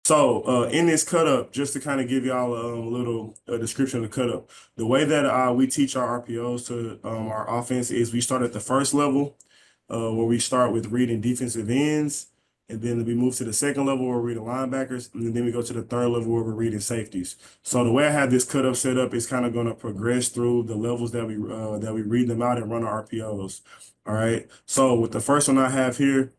So in this cut up, just to kind of give y'all a little description of the cut up, the way that we teach our RPOs to our offense is we start at the first level, where we start with reading defensive ends, and then we move to the second level where we're reading linebackers, and then we go to the third level where we're reading safeties. So the way I have this cut up set up is kind of going to progress through the levels that we read them out and run our RPOs. All right. So with the first one I have here.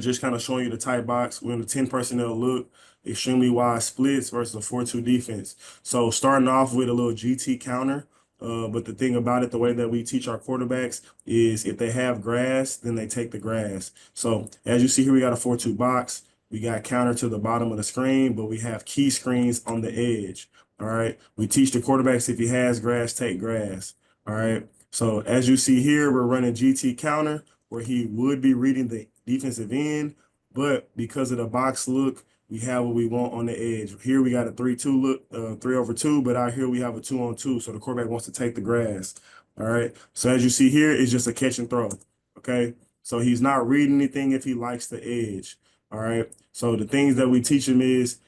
Just kind of showing you the tight box. We're in the 10 personnel look, extremely wide splits versus a 4-2 defense. So starting off with a little GT counter. But the thing about it, the way that we teach our quarterbacks is if they have grass, then they take the grass. So as you see here, we got a 4-2 box. We got counter to the bottom of the screen, but we have key screens on the edge. All right. We teach the quarterbacks if he has grass, take grass. All right. So as you see here, we're running GT counter where he would be reading the defensive end, but because of the box look, we have what we want on the edge. Here we got a 3-2 look, 3/2, but out here we have a 2-on-2. So the quarterback wants to take the grass. All right. So as you see here, it's just a catch and throw. Okay. So he's not reading anything if he likes the edge. All right. So the things that we teach him is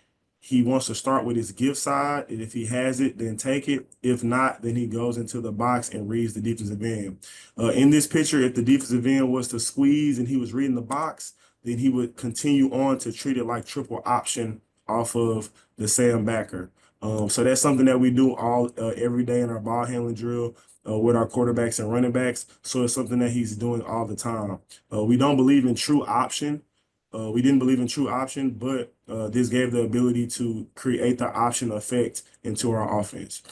he wants to start with his gift side, and if he has it, then take it. If not, then he goes into the box and reads the defensive end. In this picture, if the defensive end was to squeeze and he was reading the box, then he would continue on to treat it like triple option off of the Sam backer. So that's something that we do all every day in our ball handling drill with our quarterbacks and running backs. So it's something that he's doing all the time. We don't believe in true option. We didn't believe in true option, but this gave the ability to create the option effect into our offense.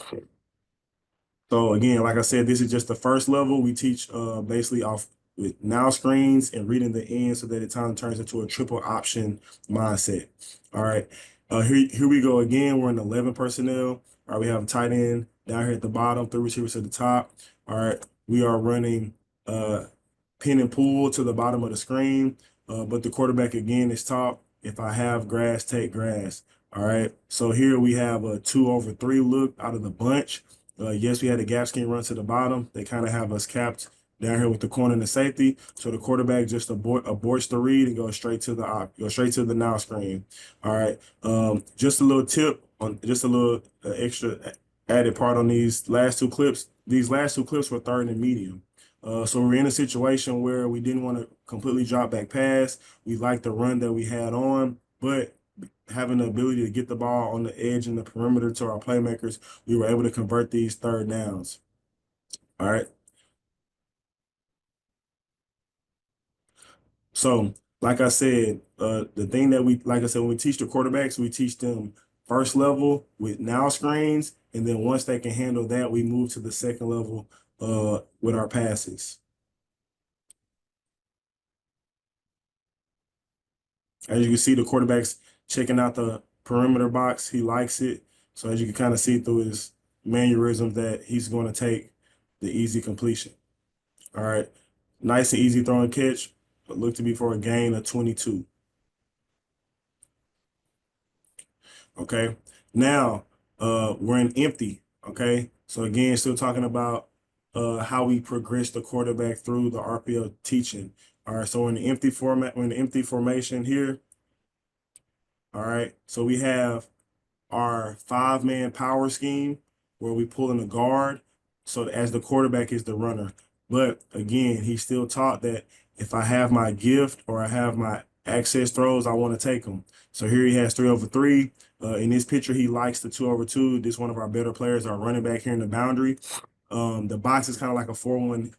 So again, like I said, this is just the first level. We teach basically off with now screens and reading the end so that it turns into a triple option mindset. All right. Here we go again. We're in 11 personnel. All right, we have a tight end down here at the bottom, three receivers at the top. All right. We are running pin and pull to the bottom of the screen. But the quarterback again is top. If I have grass, take grass. All right. So here we have a 2/3 look out of the bunch. Yes, we had a gap scheme run to the bottom. They kind of have us capped down here with the corner and the safety. So the quarterback just aborts the read and goes straight to the now screen. All right. Just a little tip on just a little extra added part on these last two clips. These last two clips were third and medium. So we're in a situation where we didn't want to completely drop back pass. We liked the run that we had on, but having the ability to get the ball on the edge and the perimeter to our playmakers, we were able to convert these third downs. All right. So, like I said, the thing that like I said, when we teach the quarterbacks, we teach them first level with now screens, and then once they can handle that, we move to the second level with our passes. As you can see, the quarterback's checking out the perimeter box. He likes it. So as you can kind of see through his mannerisms that he's going to take the easy completion. All right. Nice and easy throw and catch, but look to be for a gain of 22. Okay. Now, we're in empty. Okay. So again, still talking about how we progress the quarterback through the RPO teaching. All right. So we're in the empty format, we're in the empty formation here. All right. So we have our 5-man power scheme where we pull in the guard so that as the quarterback is the runner. But again, he's still taught that if I have my gift or I have my access throws, I want to take them. So here he has 3/3. In this picture, he likes the 2/2. This is one of our better players, our running back here in the boundary. The box is kind of like a 4-1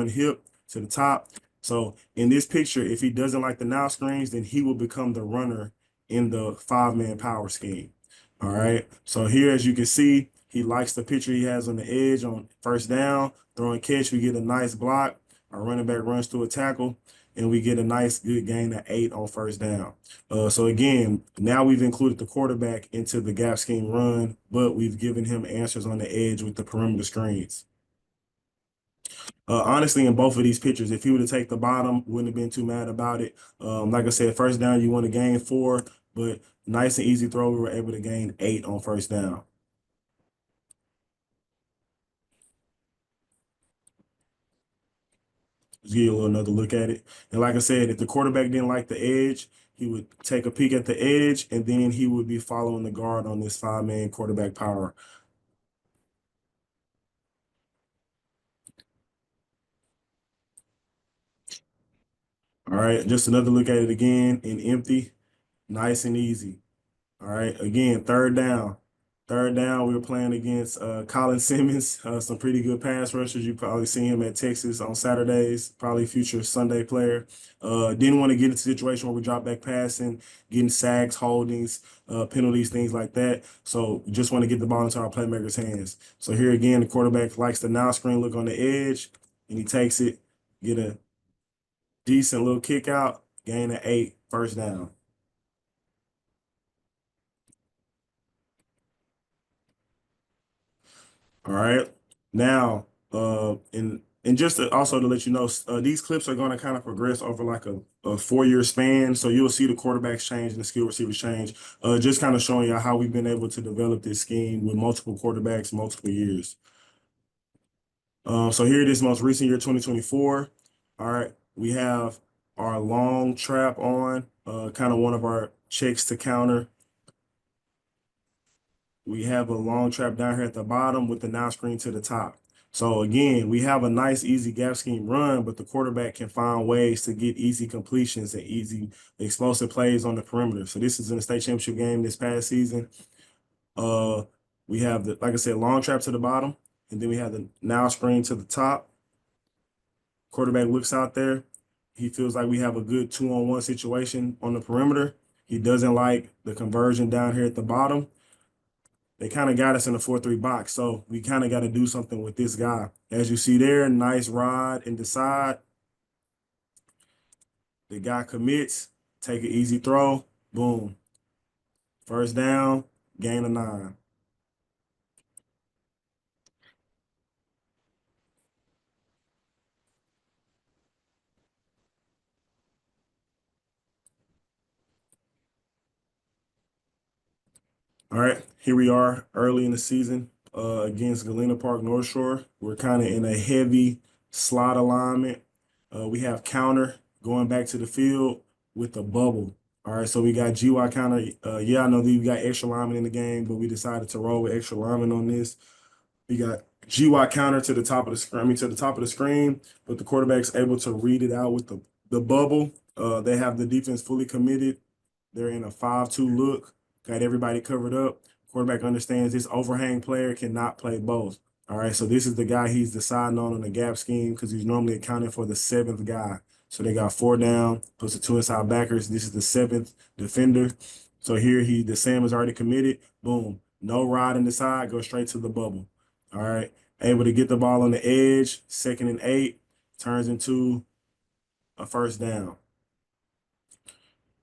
hip to the top. So in this picture, if he doesn't like the now screens, then he will become the runner in the 5-man power scheme. All right. So here, as you can see, he likes the picture he has on the edge on first down, throwing catch. We get a nice block. Our running back runs through a tackle, and we get a nice good gain of 8 on first down. So again, now we've included the quarterback into the gap scheme run, but we've given him answers on the edge with the perimeter screens. Honestly, in both of these pictures, if he were to take the bottom, wouldn't have been too mad about it. Like I said, first down, you want to gain 4, but nice and easy throw. We were able to gain 8 on first down. Let's give you another look at it. And like I said, if the quarterback didn't like the edge, He would take a peek at the edge, and then he would be following the guard on this five-man quarterback power. All right, just another look at it again in empty, nice and easy. All right, again, third down. Third down, we were playing against Colin Simmons, some pretty good pass rushers. You probably seen him at Texas on Saturdays, probably future Sunday player. Didn't want to get into a situation where we drop back passing, getting sacks, holdings, penalties, things like that. So just want to get the ball into our playmakers' hands. So here again, the quarterback likes the now screen look on the edge, and he takes it, get a decent little kick out, gain of 8, first down. All right. Now, and just also to let you know, these clips are going to kind of progress over like a 4-year span. So you'll see the quarterbacks change and the skill receivers change. Just kind of showing you how we've been able to develop this scheme with multiple quarterbacks, multiple years. So here it is, most recent year, 2024. All right, we have our long trap on, kind of one of our checks to counter. We have a long trap down here at the bottom with the now screen to the top. So again, we have a nice, easy gap scheme run, but the quarterback can find ways to get easy completions and easy explosive plays on the perimeter. So this is in the state championship game this past season. Uh, we have the, like I said, long trap to the bottom, and then we have the now screen to the top. Quarterback looks out there. He feels like we have a good 2-on-1 situation on the perimeter. He doesn't like the conversion down here at the bottom. They kind of got us in a 4-3 box. So we kind of got to do something with this guy. As you see there, nice rod and decide. The guy commits, take an easy throw, boom. First down, gain of 9. All right, here we are early in the season against Galena Park North Shore. We're kind of in a heavy slot alignment. We have counter going back to the field with the bubble. All right, so we got GY counter. Yeah, I know that we got extra linemen in the game, but we decided to roll with extra linemen on this. We got GY counter to the top of the screen, to the top of the screen, but the quarterback's able to read it out with the bubble. They have the defense fully committed. They're in a 5-2 look, got everybody covered up. Quarterback understands this overhang player cannot play both. All right, so this is the guy he's deciding on the gap scheme because he's normally accounting for the 7th guy. So they got 4 down, plus the 2 inside backers. This is the 7th defender. So here the Sam is already committed. Boom. No rod in the side, go straight to the bubble. All right. Able to get the ball on the edge, 2nd and 8, turns into a first down.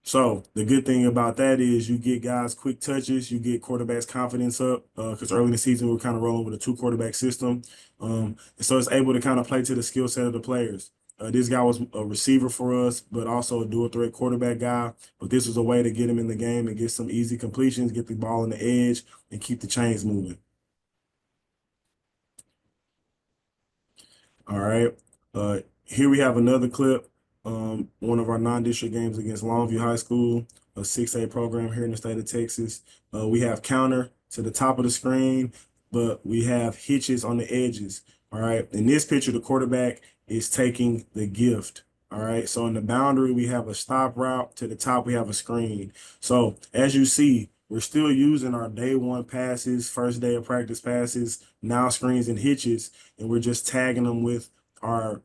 So the good thing about that is you get guys quick touches, you get quarterbacks confidence up because early in the season we were kind of rolling with a 2 quarterback system. And so it's able to kind of play to the skill set of the players. This guy was a receiver for us, but also a dual threat quarterback guy. But this was a way to get him in the game and get some easy completions, get the ball on the edge, and keep the chains moving. All right. Here we have another clip. One of our non-district games against Longview High School, a 6A program here in the state of Texas. We have counter to the top of the screen, but we have hitches on the edges. All right. In this picture, the quarterback is taking the gift. All right. So in the boundary, we have a stop route. To the top, we have a screen. So as you see, we're still using our day one passes, first day of practice passes, now screens and hitches, and we're just tagging them with our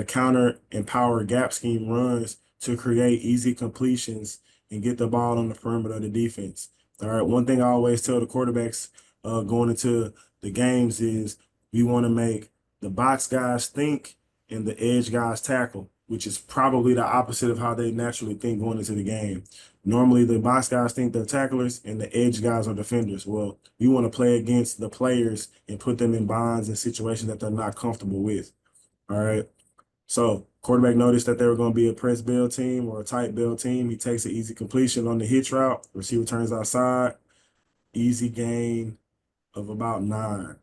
counter and power gap scheme runs to create easy completions and get the ball on the perimeter of the defense. All right. One thing I always tell the quarterbacks going into the games is we want to make the box guys think and the edge guys tackle, which is probably the opposite of how they naturally think going into the game. Normally, the box guys think they're tacklers and the edge guys are defenders. Well, we want to play against the players and put them in bonds and situations that they're not comfortable with. All right. So quarterback noticed that they were going to be a press bail team or a tight bail team. He takes an easy completion on the hitch route. Receiver turns outside. Easy gain of about 9.